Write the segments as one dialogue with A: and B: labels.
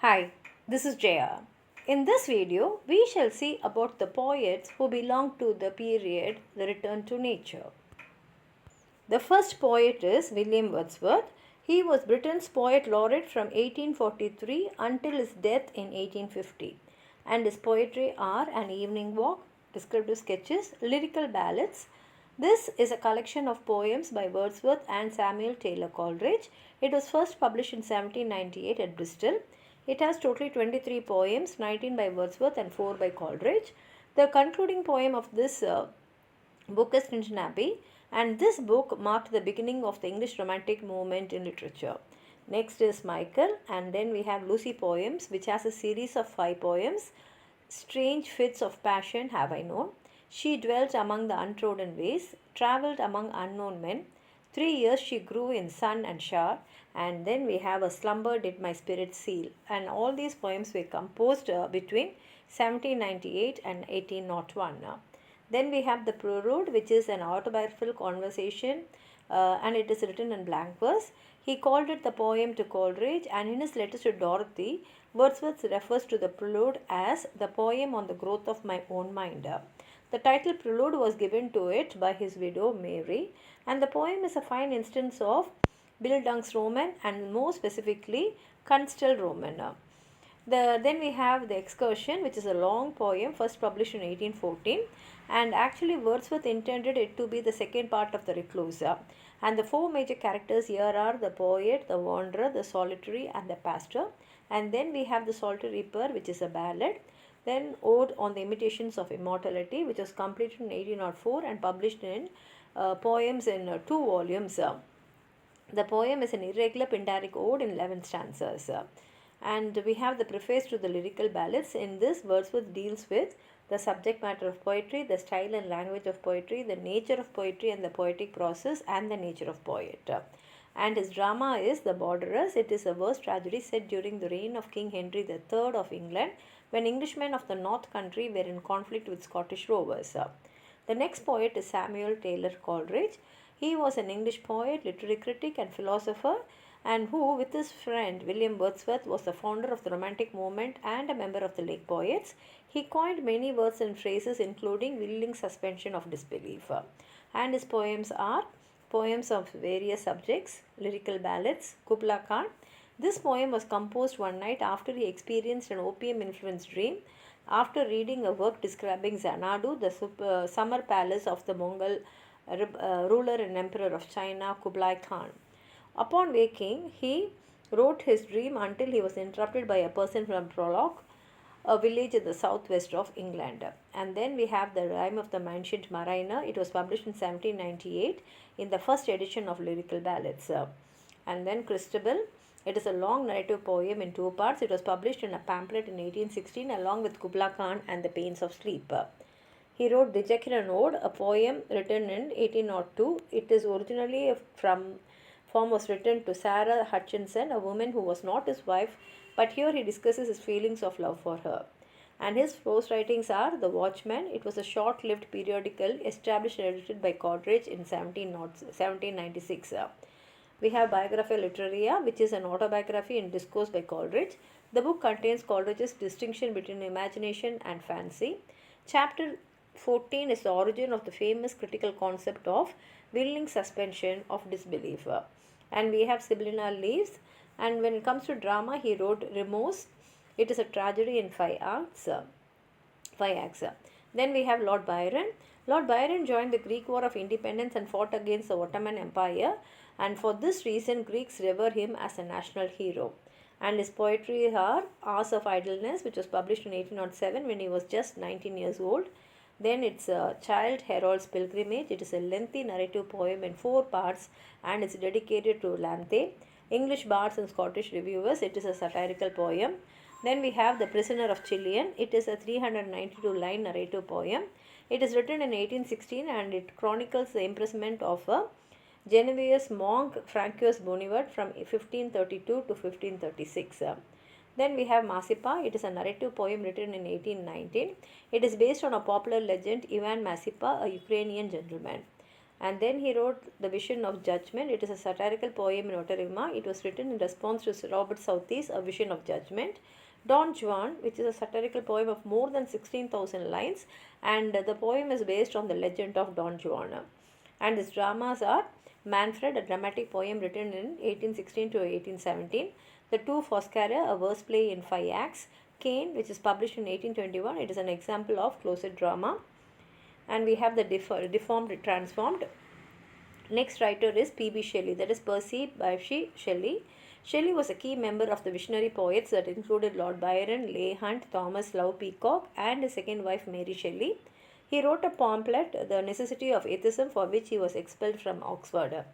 A: Hi, this is Jaya. In this video, we shall see about the poets who belong to the period The Return to Nature. The first poet is William Wordsworth. He was Britain's poet laureate from 1843 until his death in 1850, and his poetry are An Evening Walk, descriptive sketches, lyrical ballads. This is a collection of poems by Wordsworth and Samuel Taylor Coleridge. It was first published in 1798 at Bristol. It has totally 23 poems, 19 by Wordsworth and 4 by Coleridge. The concluding poem of this book is Tinton Abbey, and this book marked the beginning of the English Romantic movement in literature. Next is Michael, and then we have Lucy Poems, which has a series of 5 poems. Strange fits of passion have I known. She dwelt among the untrodden ways, travelled among unknown men. 3 years she grew in sun and shower, and then we have A Slumber Did My Spirit Seal. And all these poems were composed between 1798 and 1801. Then we have the Prelude, which is an autobiographical conversation, and it is written in blank verse. He called it the poem to Coleridge, and in his letters to Dorothy, Wordsworth refers to the Prelude as the poem on the growth of my own mind. The title Prelude was given to it by his widow Mary, and the poem is a fine instance of Bildungsroman Roman and more specifically Kunstelroman. Then we have The Excursion, which is a long poem first published in 1814, and actually Wordsworth intended it to be the second part of The Recluse. And the 4 major characters here are the poet, the wanderer, the solitary, and the pastor. And then we have The Solitary Reaper, which is a ballad. Then Ode on the Imitations of Immortality, which was completed in 1804 and published in poems in 2 volumes. The poem is an irregular pindaric ode in 11 stanzas. And we have the preface to the lyrical ballads. In this, Wordsworth deals with the subject matter of poetry, the style and language of poetry, the nature of poetry and the poetic process, and the nature of poet. And his drama is The Borderers. It is a verse tragedy set during the reign of King Henry III of England, when Englishmen of the North Country were in conflict with Scottish rovers. The next poet is Samuel Taylor Coleridge. He was an English poet, literary critic, and philosopher, and who, with his friend William Wordsworth, was the founder of the Romantic movement and a member of the Lake Poets. He coined many words and phrases, including willing suspension of disbelief. And his poems are poems of various subjects, lyrical ballads, Kubla Khan. This poem was composed one night after he experienced an opium-influenced dream, after reading a work describing Xanadu, the summer palace of the Mongol ruler and emperor of China, Kublai Khan. Upon waking, he wrote his dream until he was interrupted by a person from Prologue, a village in the southwest of England. And then we have The Rime of the Ancient Mariner. It was published in 1798 in the first edition of Lyrical Ballads. And then Christabel. It is a long narrative poem in 2 parts. It was published in a pamphlet in 1816 along with Kubla Khan and the Pains of Sleep. He wrote Dijakiran Ode, a poem written in 1802. It is originally form was written to Sarah Hutchinson, a woman who was not his wife, but here he discusses his feelings of love for her. And his prose writings are The Watchman. It was a short-lived periodical established and edited by Coleridge in 1796. We have Biographia Literaria, which is an autobiography in discourse by Coleridge. The book contains Coleridge's distinction between imagination and fancy. Chapter 14 is the origin of the famous critical concept of willing suspension of disbelief. And we have Sibylline Leaves. And when it comes to drama, he wrote Remorse. It is a tragedy in 5 acts. Then we have Lord Byron. Lord Byron joined the Greek War of Independence and fought against the Ottoman Empire, and for this reason Greeks revere him as a national hero. And his poetry are Hours of Idleness, which was published in 1807 when he was just 19 years old. Then it's Child Harold's Pilgrimage. It is a lengthy narrative poem in 4 parts, and it's dedicated to Lanthe, English bards and Scottish reviewers. It is a satirical poem. Then we have The Prisoner of Chillon. It is a 392-line narrative poem. It is written in 1816 and it chronicles the imprisonment of a Genovese monk Francois Bonivard from 1532 to 1536. Then we have Masipa. It is a narrative poem written in 1819. It is based on a popular legend, Ivan Masipa, a Ukrainian gentleman. And then he wrote The Vision of Judgment. It is a satirical poem in Otarima. It was written in response to Robert Southey's A Vision of Judgment. Don Juan, which is a satirical poem of more than 16,000 lines, and the poem is based on the legend of Don Juan. And his dramas are Manfred, a dramatic poem written in 1816 to 1817. The Two Foscari, a verse play in 5 acts. Cain, which is published in 1821. It is an example of closet drama. And we have the Deformed Transformed. Next writer is P.B. Shelley, that is Percy Bysshe Shelley. Shelley was a key member of the visionary poets that included Lord Byron, Leigh Hunt, Thomas Love Peacock, and his second wife Mary Shelley. He wrote a pamphlet, The Necessity of Atheism, for which he was expelled from Oxford.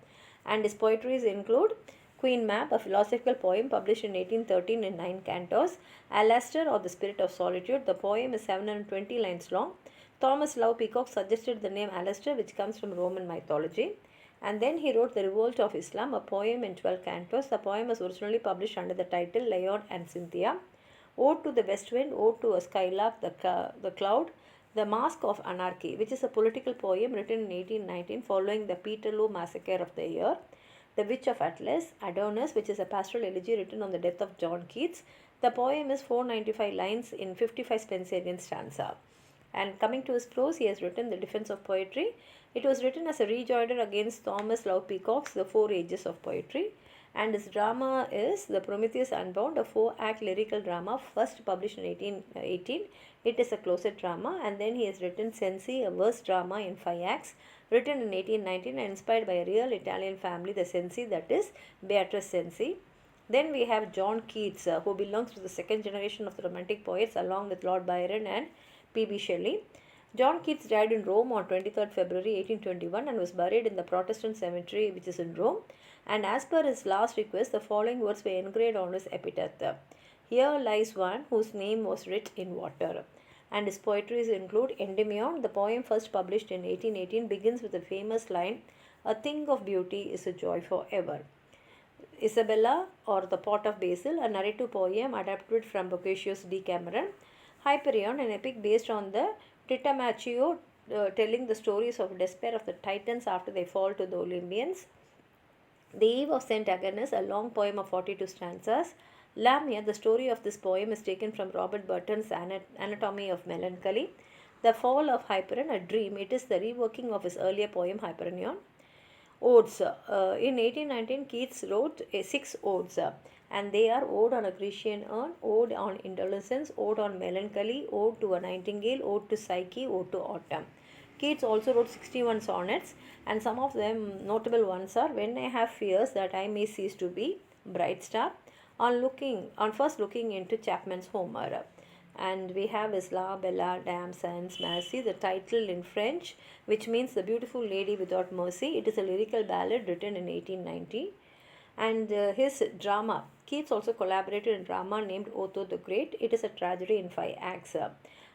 A: And his poetries include Queen Mab, a philosophical poem published in 1813 in 9 cantos. Alastor, or the Spirit of Solitude. The poem is 720 lines long. Thomas Love Peacock suggested the name Alastor, which comes from Roman mythology. And then he wrote The Revolt of Islam, a poem in 12 cantos. The poem was originally published under the title Leon and Cynthia. Ode to the West Wind, Ode to a Skylark, the Cloud, The Mask of Anarchy, which is a political poem written in 1819 following the Peterloo massacre of the year. The Witch of Atlas, Adonis, which is a pastoral elegy written on the death of John Keats. The poem is 495 lines in 55 Spenserian stanza. And coming to his prose, he has written The Defense of Poetry. It was written as a rejoinder against Thomas Love Peacock's The Four Ages of Poetry. And his drama is The Prometheus Unbound, a 4-act lyrical drama first published in 1818. It is a closet drama. And then he has written Cenci, a verse drama in 5 acts, written in 1819 and inspired by a real Italian family, the Cenci, that is Beatrice Cenci. Then we have John Keats, who belongs to the second generation of the Romantic poets along with Lord Byron and P.B. Shelley. John Keats died in Rome on 23rd February 1821 and was buried in the Protestant cemetery which is in Rome. And as per his last request, the following words were engraved on his epitaph. Here lies one whose name was writ in water. And his poetries include Endymion. The poem first published in 1818 begins with the famous line, A thing of beauty is a joy forever. Isabella, or The Pot of Basil, a narrative poem adapted from Boccaccio's Decameron. Hyperion, an epic based on the Trittamaccio, telling the stories of despair of the Titans after they fall to the Olympians. The Eve of St. Agnes, a long poem of 42 stanzas. Lamia, the story of this poem is taken from Robert Burton's Anatomy of Melancholy. The Fall of Hyperion, a dream. It is the reworking of his earlier poem Hyperion. Odes. In 1819, Keats wrote 6 odes, and they are Ode on a Grecian Urn, Ode on Indolence, Ode on Melancholy, Ode to a Nightingale, Ode to Psyche, Ode to Autumn. Keats also wrote 61 sonnets, and some of them notable ones are When I Have Fears That I May Cease to Be, Bright Star, on first looking into Chapman's Homer. And we have Isla Bella Dame Sans Merci, the title in French, which means The Beautiful Lady Without Mercy. It is a lyrical ballad written in 1890. And his drama, Keats also collaborated in drama named Otho the Great. It is a tragedy in 5 acts.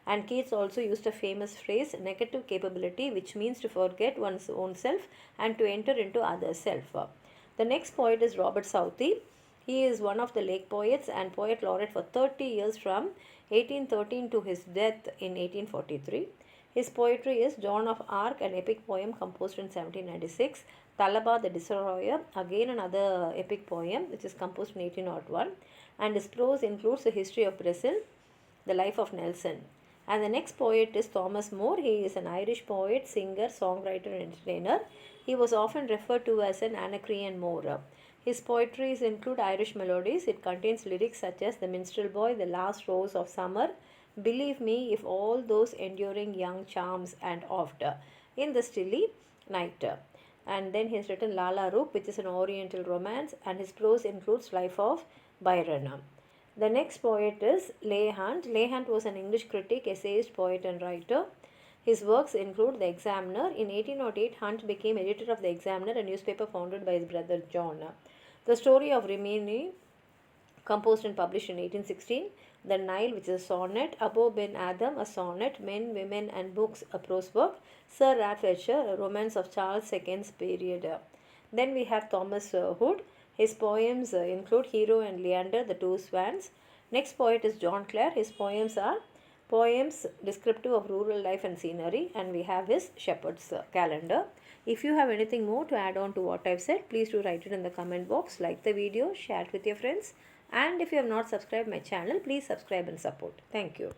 A: And Keats also used a famous phrase, negative capability, which means to forget one's own self and to enter into other self. The next poet is Robert Southey. He is one of the Lake poets and poet laureate for 30 years from 1813 to his death in 1843. His poetry is Joan of Arc, an epic poem composed in 1796. Talaba the Destroyer, again another epic poem which is composed in 1801. And his prose includes the history of Brazil, the life of Nelson. And the next poet is Thomas Moore. He is an Irish poet, singer, songwriter and entertainer. He was often referred to as an Anacreon Moor. His poetries include Irish melodies. It contains lyrics such as The Minstrel Boy, The Last Rose of Summer, Believe Me, If All Those Enduring Young Charms, and Oft, In the Stilly Night. And then he has written Lalla Rookh, which is an Oriental romance, and his prose includes Life of Byron. The next poet is Leigh Hunt. Leigh Hunt was an English critic, essayist, poet and writer. His works include The Examiner. In 1808, Hunt became editor of The Examiner, a newspaper founded by his brother John. The Story of Rimini, composed and published in 1816. The Nile, which is a sonnet. Abou Ben Adam, a sonnet. Men, Women and Books, a prose work. Sir Ralph Fletcher, a romance of Charles II's period. Then we have Thomas Hood. His poems include Hero and Leander, the Two Swans. Next poet is John Clare. His poems are poems descriptive of rural life and scenery, and we have his Shepherd's Calendar. If you have anything more to add on to what I've said, please do write it in the comment box, like the video, share it with your friends, and if you have not subscribed my channel, please subscribe and support. Thank you.